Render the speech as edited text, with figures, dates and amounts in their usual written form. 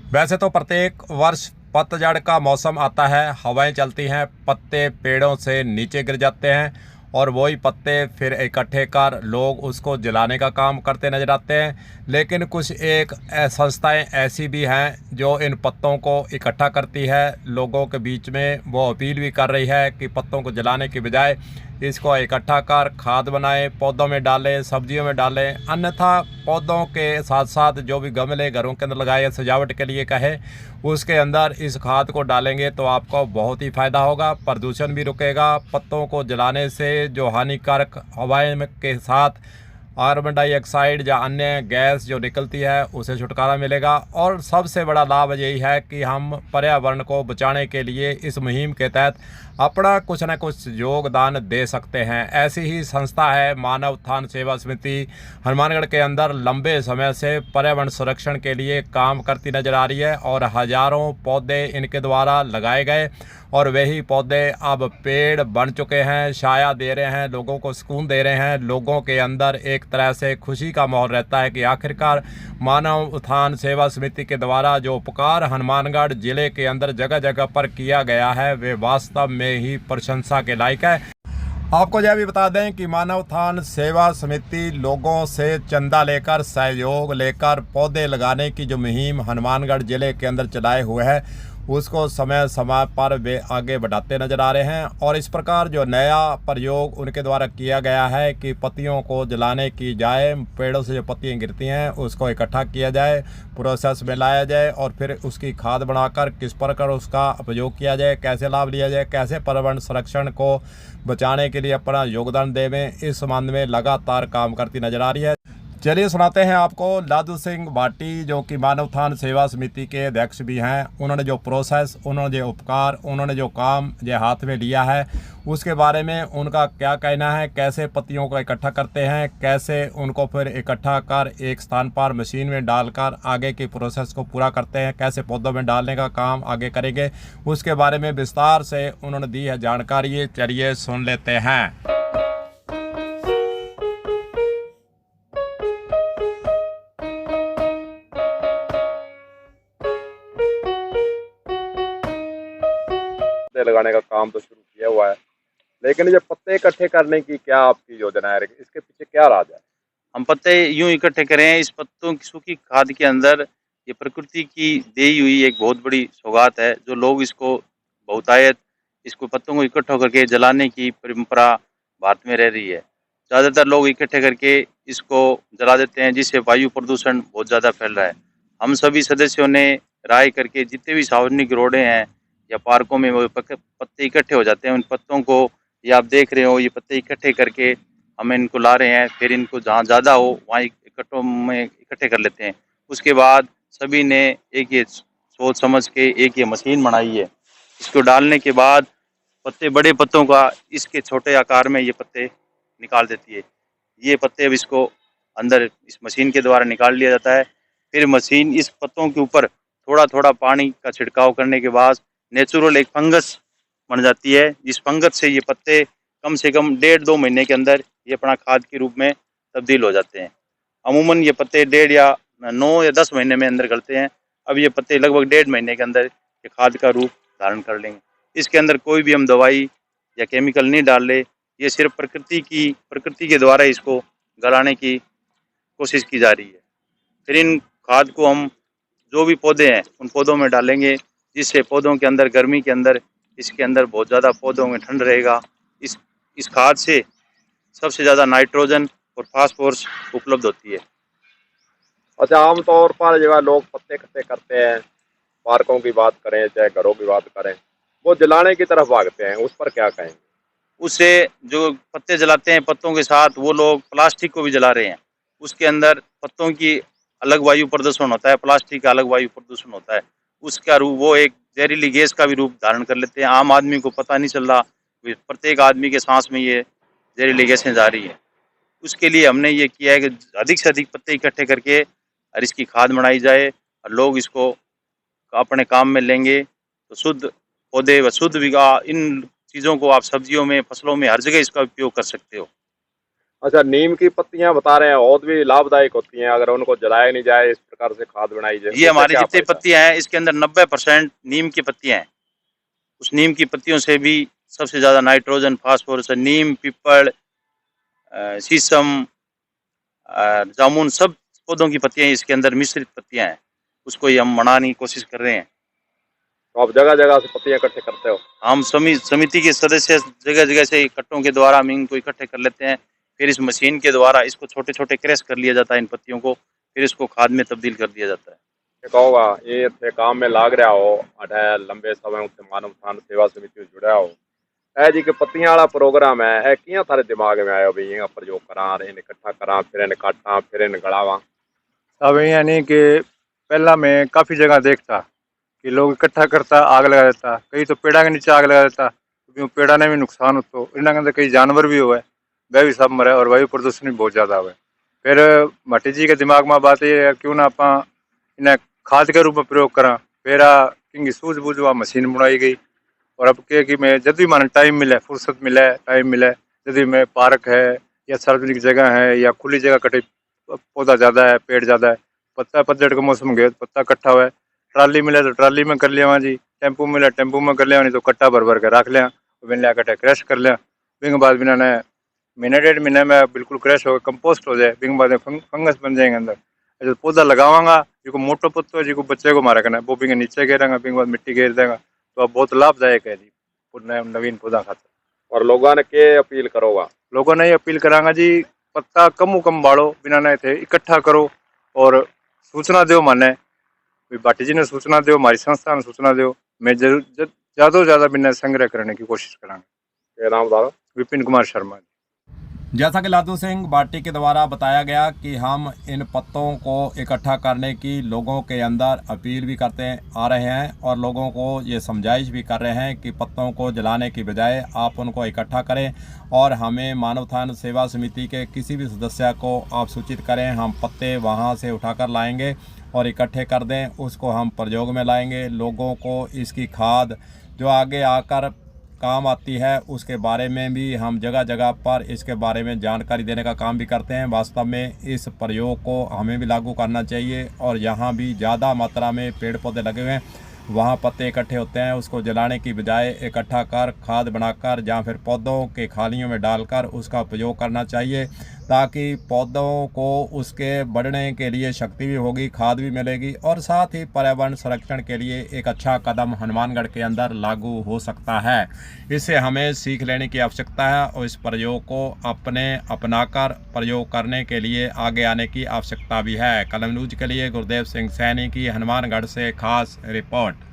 वैसे तो प्रत्येक वर्ष पतझड़ का मौसम आता है, हवाएं चलती हैं, पत्ते पेड़ों से नीचे गिर जाते हैं और वही पत्ते फिर इकट्ठे कर लोग उसको जलाने का काम करते नजर आते हैं। लेकिन कुछ एक संस्थाएं ऐसी भी हैं जो इन पत्तों को इकट्ठा करती है। लोगों के बीच में वो अपील भी कर रही है कि पत्तों को जलाने की बजाय इसको इकट्ठा कर खाद बनाएं, पौधों में डालें, सब्जियों में डालें। अन्यथा पौधों के साथ साथ जो भी गमले घरों के अंदर लगाए या सजावट के लिए कहे, उसके अंदर इस खाद को डालेंगे तो आपको बहुत ही फ़ायदा होगा। प्रदूषण भी रुकेगा। पत्तों को जलाने से जो हानिकारक हवाएं के साथ कार्बन डाइऑक्साइड या अन्य गैस जो निकलती है उसे छुटकारा मिलेगा। और सबसे बड़ा लाभ यही है कि हम पर्यावरण को बचाने के लिए इस मुहिम के तहत अपना कुछ न कुछ योगदान दे सकते हैं। ऐसी ही संस्था है मानव उत्थान सेवा समिति, हनुमानगढ़ के अंदर लंबे समय से पर्यावरण संरक्षण के लिए काम करती नजर आ रही है और हजारों पौधे इनके द्वारा लगाए गए और वही पौधे अब पेड़ बन चुके हैं, छाया दे रहे हैं, लोगों को सुकून दे रहे हैं। लोगों के अंदर एक तरह से खुशी का माहौल रहता है कि आखिरकार मानव उत्थान सेवा समिति के द्वारा जो उपकार हनुमानगढ़ जिले के अंदर जगह जगह पर किया गया है वे वास्तव में ही प्रशंसा के लायक है। आपको यह भी बता दें कि मानव उत्थान सेवा समिति लोगों से चंदा लेकर, सहयोग लेकर पौधे लगाने की जो मुहिम हनुमानगढ़ जिले के अंदर चलाए हुए है उसको समय समय पर वे आगे बढ़ाते नजर आ रहे हैं। और इस प्रकार जो नया प्रयोग उनके द्वारा किया गया है कि पत्तियों को जलाने की जाए, पेड़ों से जो पत्तियां गिरती हैं उसको इकट्ठा किया जाए, प्रोसेस में लाया जाए और फिर उसकी खाद बनाकर किस प्रकार उसका उपयोग किया जाए, कैसे लाभ लिया जाए, कैसे पर्यावरण संरक्षण को बचाने के लिए अपना योगदान देवें, इस संबंध में लगातार काम करती नजर आ रही है। चलिए सुनाते हैं आपको लादू सिंह भाटी जो कि मानव उत्थान सेवा समिति के अध्यक्ष भी हैं। उन्होंने जो प्रोसेस, उन्होंने जो उपकार, उन्होंने जो काम जो हाथ में लिया है उसके बारे में उनका क्या कहना है, कैसे पत्तियों को इकट्ठा करते हैं, कैसे उनको फिर इकट्ठा कर एक स्थान पर मशीन में डालकर आगे की प्रोसेस को पूरा करते हैं, कैसे पौधों में डालने का काम आगे करेंगे, उसके बारे में विस्तार से उन्होंने दी है जानकारी। चलिए सुन लेते हैं। पत्ते लगाने का काम तो शुरू किया हुआ है, लेकिन ये पत्ते इकट्ठे करने की क्या आपकी योजना है, इसके पीछे क्या राज है? हम पत्ते यूं इकट्ठे करें, इस पत्तों की सूखी खाद के अंदर ये प्रकृति की दी हुई एक बहुत बड़ी सौगात है। जो लोग इसको बहुतायत इसको पत्तों को इकट्ठा करके जलाने की परंपरा भारत में रह रही है। ज़्यादातर लोग इकट्ठे करके इसको जला देते हैं, जिससे वायु प्रदूषण बहुत ज़्यादा फैल रहा है। हम सभी सदस्यों ने राय करके जितने भी सार्वजनिक रोडें हैं या पार्कों में वो पत्ते इकट्ठे हो जाते हैं, उन पत्तों को ये आप देख रहे हो, ये पत्ते इकट्ठे करके हम इनको ला रहे हैं। फिर इनको जहाँ ज़्यादा हो वहाँ इकट्ठों में इकट्ठे कर लेते हैं। उसके बाद सभी ने एक ये सोच समझ के एक ये मशीन बनाई है। इसको डालने के बाद पत्ते, बड़े पत्तों का इसके छोटे आकार में ये पत्ते निकाल देती है। ये पत्ते अब इसको अंदर इस मशीन के द्वारा निकाल लिया जाता है। फिर मशीन इस पत्तों के ऊपर थोड़ा थोड़ा पानी का छिड़काव करने के बाद नेचुरल एक फंगस बन जाती है। जिस फंगस से ये पत्ते कम से कम 1.5-2 महीने के अंदर ये अपना खाद के रूप में तब्दील हो जाते हैं। अमूमन ये पत्ते 1.5 या 9 या 10 महीने में अंदर गलते हैं। अब ये पत्ते लगभग 1.5 महीने के अंदर ये खाद का रूप धारण कर लेंगे। इसके अंदर कोई भी हम दवाई या केमिकल नहीं डाल रहे, ये सिर्फ प्रकृति के द्वारा इसको गलाने की कोशिश की जा रही है। फिर इन खाद को हम जो भी पौधे हैं उन पौधों में डालेंगे, जिससे पौधों के अंदर गर्मी के अंदर इसके अंदर बहुत ज़्यादा पौधों में ठंड रहेगा। इस खाद से सबसे ज़्यादा नाइट्रोजन और फास्फोरस उपलब्ध होती है। अच्छा, आमतौर पर जो है लोग पत्ते इकट्ठे करते हैं, पार्कों की बात करें चाहे घरों की बात करें, वो जलाने की तरफ भागते हैं, उस पर क्या कहेंगे? उससे जो पत्ते जलाते हैं, पत्तों के साथ वो लोग प्लास्टिक को भी जला रहे हैं। उसके अंदर पत्तों की अलग वायु प्रदूषण होता है, प्लास्टिक का अलग वायु प्रदूषण होता है। उसका रूप वो एक जहरीली गैस का भी रूप धारण कर लेते हैं। आम आदमी को पता नहीं चल रहा, प्रत्येक आदमी के सांस में ये जहरीली गैसें जा रही हैं। उसके लिए हमने ये किया है कि अधिक से अधिक पत्ते इकट्ठे करके और इसकी खाद बनाई जाए और लोग इसको अपने काम में लेंगे तो शुद्ध पौधे व शुद्ध इन चीज़ों को आप सब्जियों में, फसलों में हर जगह इसका उपयोग कर सकते हो। अच्छा, नीम की पत्तियां बता रहे हैं और भी लाभदायक होती हैं, अगर उनको जलाया नहीं जाए, इस प्रकार से खाद बनाई जाए, ये उससे हमारी क्या जितनी फायदा है? पत्तियां हैं इसके अंदर 90% नीम की पत्तियां हैं। उस नीम की पत्तियों से भी सबसे ज्यादा नाइट्रोजन, फास्फोरस, नीम, पीपल, शीशम, जामुन, सब पौधों की पत्तियां इसके अंदर मिश्रित पत्तियां हैं। उसको ही हम बनाने की कोशिश कर रहे हैं। तो आप जगह जगह से पत्तियां इकट्ठे करते हो? हम समिति के सदस्य जगह जगह से कट्टों के द्वारा हम इनको इकट्ठे कर लेते हैं। फिर इस मशीन के द्वारा इसको छोटे छोटे क्रैश कर लिया जाता है इन पत्तियों को, फिर इसको खाद में तब्दील कर दिया जाता है। कहूँगा ये इतने काम में लाग रहा हो, अठे लंबे समय से मानव थान सेवा समिति में जुड़ा हो, ए जी के पत्तियां वाला प्रोग्राम है, ए कियां थारे दिमाग में आयो भी इनका प्रयोग करा, इन्हें इकट्ठा करा, फिर इन्हें काटा, फिर इन्हें गड़ावा? अब यानी कि पहला मैं काफ़ी जगह देखता कि लोग इकट्ठा करता, आग लगा देता, कई तो पेड़ा के नीचे आग लगा देता, क्योंकि पेड़ा ने भी नुकसान होता, इन्होंने के अंदर कई जानवर भी हुए, वह भी सब मरे और वायु प्रदूषण भी बहुत ज़्यादा हुए। फिर भट्टी जी के दिमाग में बात ये है क्यों ना आप इन्हें खाद के रूप में प्रयोग करा। फिर क्योंकि सूझबूझ वहाँ मशीन बनाई गई और अब क्या कि मैं जब भी माने टाइम मिले, फुर्सत मिले, टाइम मिले, यदि मैं पार्क है या सार्वजनिक जगह है या खुली जगह कटे पौधा ज़्यादा है, पेड़ ज़्यादा है, पत्ता पतझड़ का मौसम गया तो पत्ता इकट्ठा हुआ है, ट्राली मिले तो ट्राली में कर लिया जी, टेम्पू मिले टेम्पू में कर लिया, नहीं तो कट्टा भर भर के रख लिया, बिन लिया कट्टे क्रैश कर लिया। बिंग बाद बिना ने महीने 1.5 महीने में बिल्कुल क्रैश हो गया, कंपोस्ट हो जाए, बिंग बाद में फंगस बन जाएंगे अंदर। जो पौधा लगावांगा जिको मोटो पत्तो है, जिको बच्चे को मारा करना वो बिंग नीचे गिरेगा, बिंग बाद मिट्टी घेर देगा, तो अब बहुत लाभदायक है जी नवीन पौधा खातर। और लोगों ने के अपील करोगा? लोगों ने ये अपील करांगा जी, पत्ता कम बाड़ो, बिना नहीं थे इकट्ठा करो और सूचना दो माने, भाटी जी ने सूचना दो, हमारी संस्था ने सूचना दो, मैं जरूर ज़्यादा से ज़्यादा बिना संग्रह करने की कोशिश करांगा। ये नाम बताओ। विपिन कुमार शर्मा। जैसा कि लादू सिंह बाटी के द्वारा बताया गया कि हम इन पत्तों को इकट्ठा करने की लोगों के अंदर अपील भी करते आ रहे हैं और लोगों को ये समझाइश भी कर रहे हैं कि पत्तों को जलाने की बजाय आप उनको इकट्ठा करें और हमें मानवथान सेवा समिति के किसी भी सदस्य को आप सूचित करें, हम पत्ते वहाँ से उठाकर लाएंगे और इकट्ठे कर दें, उसको हम प्रयोग में लाएंगे। लोगों को इसकी खाद जो आगे आकर काम आती है उसके बारे में भी हम जगह जगह पर इसके बारे में जानकारी देने का काम भी करते हैं। वास्तव में इस प्रयोग को हमें भी लागू करना चाहिए और यहाँ भी ज़्यादा मात्रा में पेड़ पौधे लगे हुए हैं, वहाँ पत्ते इकट्ठे होते हैं, उसको जलाने की बजाय इकट्ठा कर खाद बनाकर या फिर पौधों के खालियों में डालकर उसका उपयोग करना चाहिए, ताकि पौधों को उसके बढ़ने के लिए शक्ति भी होगी, खाद भी मिलेगी और साथ ही पर्यावरण संरक्षण के लिए एक अच्छा कदम हनुमानगढ़ के अंदर लागू हो सकता है। इससे हमें सीख लेने की आवश्यकता है और इस प्रयोग को अपनाकर प्रयोग करने के लिए आगे आने की आवश्यकता भी है। कलम न्यूज के लिए गुरदेव सिंह सैनी की हनुमानगढ़ से खास रिपोर्ट।